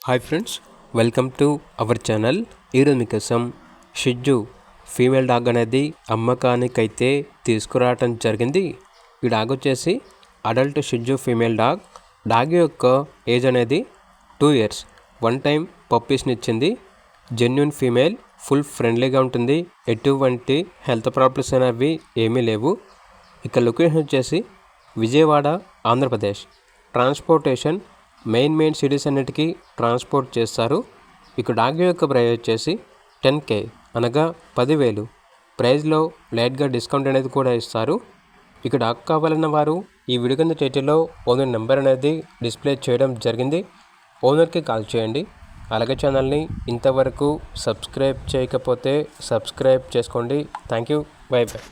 Hi friends, welcome to our channel. ఈరోజు మీకోసం షిజ్జు female dog అనేది అమ్మకానికైతే తీసుకురావటం జరిగింది. ఈ డాగ్ వచ్చేసి అడల్ట్ షిజ్జు ఫీమేల్ డాగ్. డాగ్ యొక్క ఏజ్ అనేది 2 years. 1 time పప్పీస్ని ఇచ్చింది. జెన్యున్ ఫీమేల్, ఫుల్ ఫ్రెండ్లీగా ఉంటుంది. ఎటువంటి హెల్త్ ప్రాబ్లమ్స్ అనేవి ఏమీ లేవు. ఇక లొకేషన్ వచ్చేసి Vijayawada, Andhra Pradesh. Transportation main cities అన్నిటికీ ట్రాన్స్పోర్ట్ చేస్తారు. ఇక డాగ్ యొక్క ప్రైస్ వచ్చేసి 10K, అనగా 10,000. ప్రైస్లో లైట్గా డిస్కౌంట్ అనేది కూడా ఇస్తారు. ఇక డాగ్ కావాలన్న వారు ఈ వీడియో కింద టైటిల్లో ఓనర్ నెంబర్ అనేది డిస్ప్లే చేయడం జరిగింది. ఓనర్కి కాల్ చేయండి. అలాగే ఛానల్ని ఇంతవరకు సబ్స్క్రైబ్ చేయకపోతే సబ్స్క్రైబ్ చేసుకోండి. Thank you. By by.